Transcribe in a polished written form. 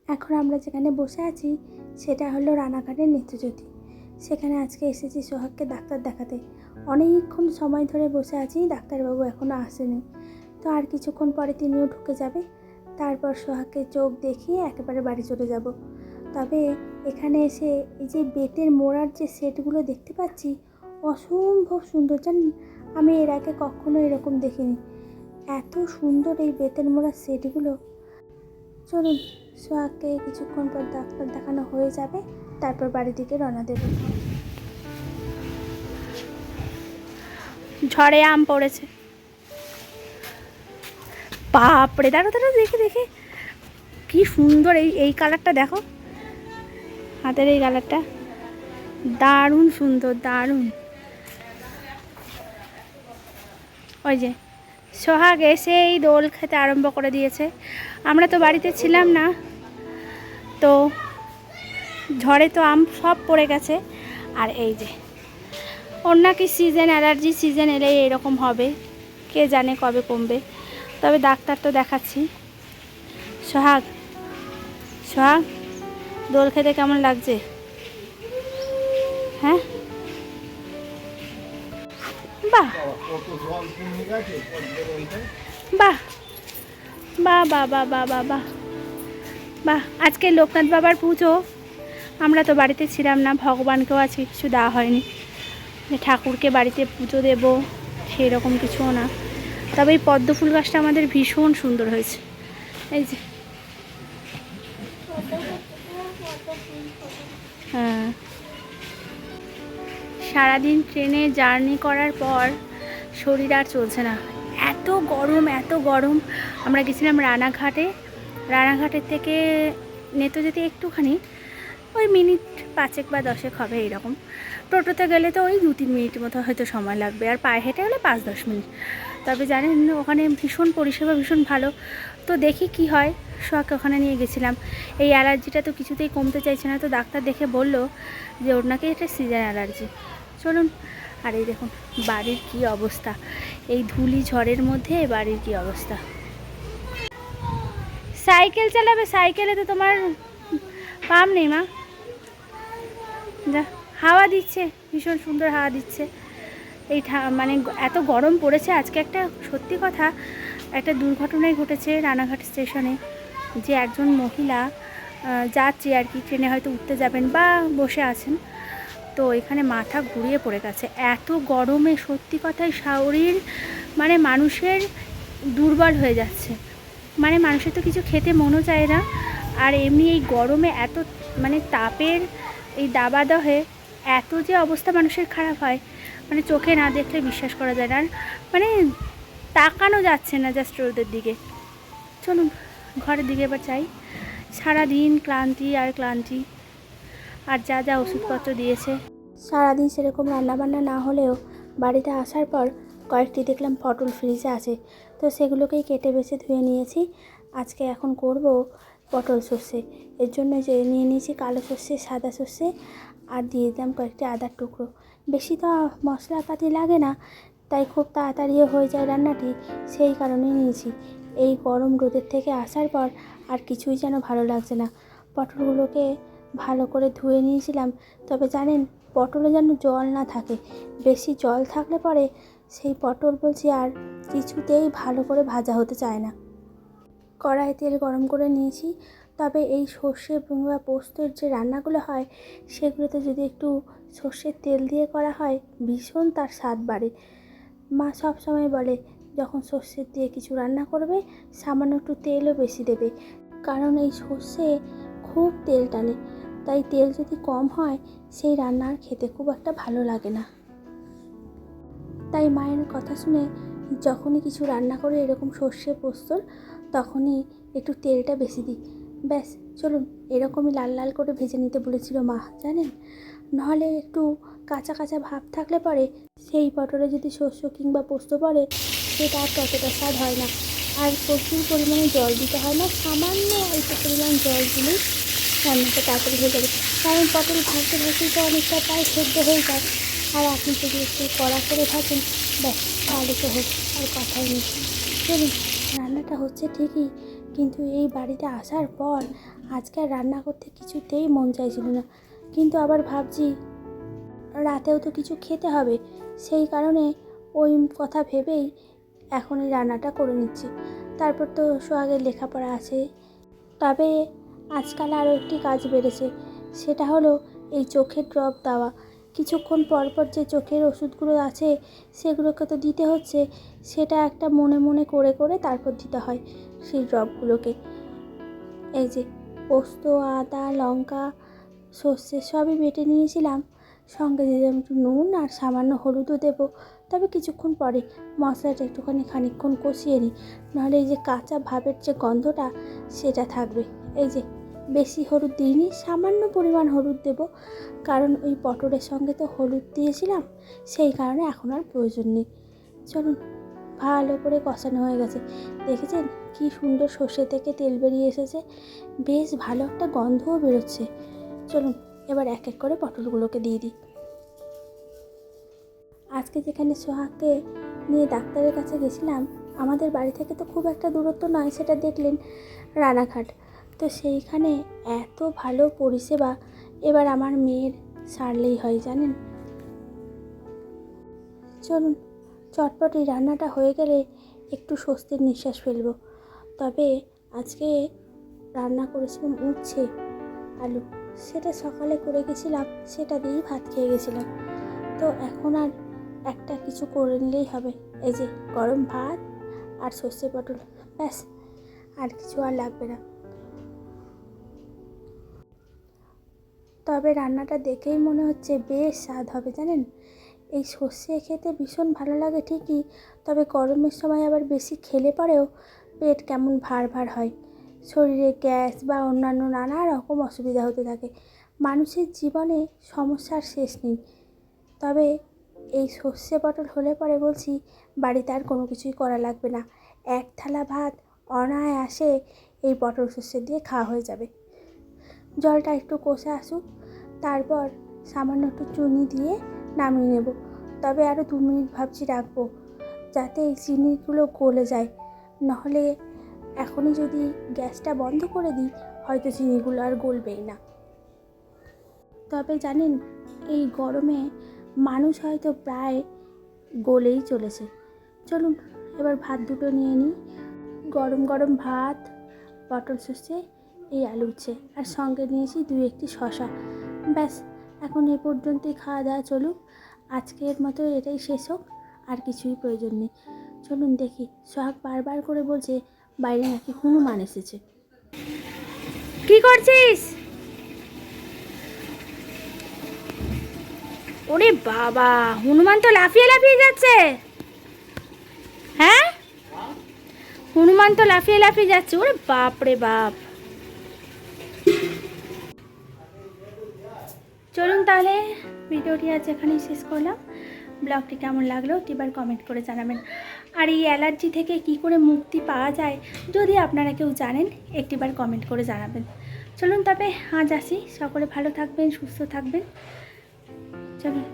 এখন আমরা যেখানে বসে আছি সেটা হলো রানাঘাটের নিত্যজ্যোতি। সেখানে আজকে এসেছি সোহাগকে ডাক্তার দেখাতে। অনেকক্ষণ সময় ধরে বসে আছি, ডাক্তারবাবু এখনও আসেনি। তো আর কিছুক্ষণ পরে তিনিও ঢুকে যাবে, তারপর সোহাগকে চোখ দেখিয়ে একেবারে বাড়ি চলে যাব। তবে এখানে এসে এই যে বেতের মোড়ার যে সেটগুলো দেখতে পাচ্ছি, অসম্ভব সুন্দর। জানেন, আমি এর আগে কখনো এরকম দেখিনি। এত সুন্দর এই বেতের মোড়ার সেটগুলো। চলুন, সোহাগকে কিছুক্ষণ পর ডাক্তার দেখানো হয়ে যাবে, তারপর বাড়ির দিকে রওনা দেব। ঝড়ে আম পড়েছে, বাপরে! দাঁড়ো দাঁড়ো, দেখে দেখে কি সুন্দর। এই কালারটা দেখো, হাতের এই কালারটা দারুণ সুন্দর, দারুণ। ওই যে সোহাগ এসেই দোল খেতে আরম্ভ করে দিয়েছে। আমরা তো বাড়িতে ছিলাম না, তো ঝড়ে তো আম সব পড়ে গেছে। আর এই যে ওর নাকি সিজন, অ্যালার্জি সিজন এলে এরকম হবে, কে জানে কবে কমবে। তবে ডাক্তার তো দেখাচ্ছি। সোহাগ, সোহাগ, দোল খেতে কেমন লাগছে? হ্যাঁ, বাহ বাহ বাহ বাহ বাহ বাহ বাহ বাহ বাহ। আজকে লোকনাথ বাবার পুজো, আমরা তো বাড়িতে ছিলাম না, ভগবানকেও আজকে কিছু দেওয়া হয়নি, যে ঠাকুরকে বাড়িতে পুজো দেব সেই রকম কিছুও না। তবে এই পদ্ম ফুল গাছটা আমাদের ভীষণ সুন্দর হয়েছে। এই যে, হ্যাঁ, সারাদিন ট্রেনে জার্নি করার পর শরীর আর চলছে না, এত গরম এত গরম। আমরা গেছিলাম রানাঘাটে, রানাঘাটের থেকে নেত্যজ্যোতি একটুখানি, ওই মিনিট 5 বা 10 হবে এইরকম। টোটোতে গেলে তো ওই 2-3 মিনিট মতো হয়তো সময় লাগবে, আর পায়ে হেঁটে গেলে 5-10 মিনিট। তবে জানেন, ওখানে ভীষণ পরিষেবা, ভীষণ ভালো। তো দেখি কি হয়। সোহাগকে ওখানে নিয়ে গেছিলাম। এই অ্যালার্জিটা তো কিছুতেই কমতে চাইছে না, তো ডাক্তার দেখে বলল যে ওর নাকি এটা সিজন অ্যালার্জি। চলুন। আর এই দেখুন বাড়ির কি অবস্থা, এই ধুলি ঝড়ের মধ্যে বাড়ির কি অবস্থা। সাইকেল চালাবে, সাইকেলে তো তোমার পাম নেই মা। যা, হাওয়া দিচ্ছে, ভীষণ সুন্দর হাওয়া দিচ্ছে। এই মানে এত গরম পড়েছে আজকে। একটা সত্যি কথা, একটা দুর্ঘটনাই ঘটেছে রানাঘাট স্টেশনে, যে একজন মহিলা যাচ্ছে আর কি, ট্রেনে হয়তো উঠতে যাবেন বা বসে আছেন, তো এখানে মাথা ঘুরিয়ে পড়ে গেছে। এত গরমে সত্যি কথাই শরীর মানে মানুষের দুর্বল হয়ে যাচ্ছে। মানে মানুষের তো কিছু খেতে মনও চায় না, আর এমনি এই গরমে এত মানে তাপের এই দাবাদহে এত যে অবস্থা মানুষের খারাপ হয়, মানে চোখে না দেখলে বিশ্বাস করা যায় না। আর মানে তাকানো যাচ্ছে না জাস্ট রোদের দিকে। চলুন ঘরের দিকে এবার চাই। সারাদিন ক্লান্তি আর ক্লান্তি, আর যা যা ওষুধপত্র দিয়েছে। সারাদিন সেরকম রান্নাবান্না না হলেও বাড়িতে আসার পর কয়েকটি দেখলাম পটল ফ্রিজে আছে, তো সেগুলোকেই কেটে বেছে ধুয়ে নিয়েছি। আজকে এখন করব পটল সর্ষে। এর জন্য যে নিয়ে নিয়েছি কালো সর্ষে, সাদা সর্ষে, আর দিয়ে দিলাম কয়েকটি আদার টুকরো। বেশি তো মশলাপাতি লাগে না, তাই খুব তাড়াতাড়িও হয়ে যায় রান্নাটি, সেই কারণেই নিয়েছি। এই গরম রোদের থেকে আসার পর আর কিছুই যেন ভালো লাগছে না। পটলগুলোকে ভালো করে ধুয়ে নিয়েছিলাম, তবে জানেন, পটলে যেন জল না থাকে। বেশি জল থাকলে পরে সেই পটল বলছি আর কিছুতেই ভালো করে ভাজা হতে চায় না। কড়াই তেল গরম করে নিয়েছি। তবে এই সর্ষে বা পোস্তর যে রান্নাগুলো হয়, সেগুলোতে যদি একটু সর্ষের তেল দিয়ে করা হয়, ভীষণ তার স্বাদ বাড়ে। মা সব সময় বলে, যখন সর্ষের দিয়ে কিছু রান্না করবে সামান্য একটু তেলও বেশি দেবে, কারণ এই সর্ষে খুব তেল টানে। তাই তেল যদি কম হয় সেই রান্না আর খেতে খুব একটা ভালো লাগে না। তাই মায়ের কথা শুনে যখনই কিছু রান্না করে এরকম সর্ষে পোস্তর, তখনই একটু তেলটা বেশি দিই। ব্যাস, চলুন, এরকমই লাল লাল করে ভেজে নিতে বলেছিল মা, জানেন। নাহলে একটু কাঁচা কাঁচা ভাব থাকলে পরে সেই পটলে যদি শস্য কিংবা পোস্ত পড়ে, সেটা আর ততটা স্বাদ হয় না। আর প্রচুর পরিমাণে জল দিতে হয় না, সামান্য অল্প পরিমাণ জল দিলেই রান্নাটা তাড়াতাড়ি হয়ে যাবে। কারণ পটল ভাজতে ভাজতেই তো অনেকটা প্রায় সেদ্ধ হয়ে যায়। আর আপনি যদি একটু কড়া করে ভাজেন, ব্যাস তাহলে তো হোক, আর কথাই নেই। চলুন, রান্নাটা হচ্ছে ঠিকই, কিন্তু এই বাড়িতে আসার পর আজকে আর রান্না করতে কিছুতেই মন চাইছিল না। কিন্তু আবার ভাবছি রাতেও তো কিছু খেতে হবে, সেই কারণে ওই কথা ভেবেই এখন এই রান্নাটা করে নিচ্ছি। তারপর তো সোহাগের লেখাপড়া আছে। তবে আজকাল আরও একটি কাজ বেড়েছে, সেটা হলো এই চোখের ড্রপ দেওয়া। কিছুক্ষণ পর পর যে চোখের ওষুধগুলো আছে সেগুলোকে তো দিতে হচ্ছে, সেটা একটা মনে মনে করে করে তারপর দিতে হয় সেই ড্রপগুলোকে। এই যে পোস্ত, আদা, লঙ্কা, সর্ষে সবই বেটে নিয়েছিলাম, সঙ্গে দিলাম একটু নুন আর সামান্য হলুদও দেবো। তবে কিছুক্ষণ পরে মশলাটা একটুখানি খানিকক্ষণ কষিয়ে নিই, নাহলে এই যে কাঁচা ভাবের যে গন্ধটা সেটা থাকবে। এই যে বেশি হলুদ দিইনি, সামান্য পরিমাণ হলুদ দেব, কারণ ওই পটলের সঙ্গে তো হলুদ দিয়েছিলাম, সেই কারণে এখন আর প্রয়োজন নেই। চলুন, ভালো করে কষানো হয়ে গেছে। দেখেছেন কি সুন্দর সর্ষে থেকে তেল বেরিয়ে এসেছে, বেশ ভালো একটা গন্ধও বেরোচ্ছে। চলুন এবার এক এক করে পটলগুলোকে দিয়ে দিই। আজকে যেখানে সোহাগকে নিয়ে ডাক্তারের কাছে গেছিলাম, আমাদের বাড়ি থেকে তো খুব একটা দূরত্ব নয়, সেটা দেখলেন, রানাঘাট। তো সেইখানে এত ভালো পরিষেবা, এবার আমার মেয়ের সারলেই হয় জানেন। চলুন চটপট এই রান্নাটা হয়ে গেলে একটু স্বস্তির নিঃশ্বাস ফেলবো। তবে আজকে রান্না করেছিলাম উচ্ছে আলু, সেটা সকালে করে গেছিলাম, সেটা দিয়েই ভাত খেয়ে গেছিলাম। তো এখন আর একটা কিছু করে নিলেই হবে। এই যে গরম ভাত আর সর্ষে পটল, ব্যাস, আর কিছু আর লাগবে না। তবে রান্নাটা দেখেই মনে হচ্ছে বেশ স্বাদ হবে জানেন। এই সর্ষে খেতে ভীষণ ভালো লাগে ঠিকই, তবে গরমের সময় আবার বেশি খেলে পরেও পেট কেমন ভার ভার হয়, শরীরে গ্যাস বা অন্যান্য নানা রকম অসুবিধা হতে থাকে। মানুষের জীবনে সমস্যার শেষ নেই। তবে এই সর্ষে পটল হলে পরে বলছি বাড়িতে আর কোনো কিছুই করা লাগবে না, এক থালা ভাত অনায়াসে এই পটল সর্ষে দিয়ে খাওয়া হয়ে যাবে। জলটা একটু কষে আসুক, তারপর সামান্য একটু চিনি দিয়ে নামিয়ে নেব। তবে আরও 2 মিনিট ভাবছি রাখবো, যাতে এই চিনিগুলো গলে যায়, নাহলে এখনই যদি গ্যাসটা বন্ধ করে দিই হয়তো চিনিগুলো আর গলবেই না। তবে জানেন এই গরমে মানুষ হয়তো প্রায় গলেই চলেছে। চলুন এবার ভাত দুটো নিয়ে নিই, গরম গরম ভাত, পটল সর্ষে, এই আলু উচ্ছে, আর সঙ্গে নিয়েছি 2-1টি শশা। ব্যাস, এখন এ পর্যন্তই খাওয়া দাওয়া চলুক, আজকের মতো এটাই শেষ হোক, আর কিছুই প্রয়োজন নেই। চলুন দেখি, সোহাগ বারবার করে বলছে বাইরে নাকি হনুমান এসেছে। কি করছিস? ওরে বাবা, হনুমান তো লাফিয়ে লাফিয়ে যাচ্ছে। হ্যাঁ, হনুমান তো লাফিয়ে লাফিয়ে যাচ্ছে। ওরে বাপ রে বাপ। চলুন তাহলে ভিডিওটি আজ এখানেই শেষ করলাম। ব্লগটি কেমন লাগলো একটিবার কমেন্ট করে জানাবেন। আর এই অ্যালার্জি থেকে কি করে মুক্তি পাওয়া যায় যদি আপনারা কেউ জানেন একটিবার কমেন্ট করে জানাবেন। চলুন তবে আজ আসি, সকলে ভালো থাকবেন, সুস্থ থাকবেন। চলুন।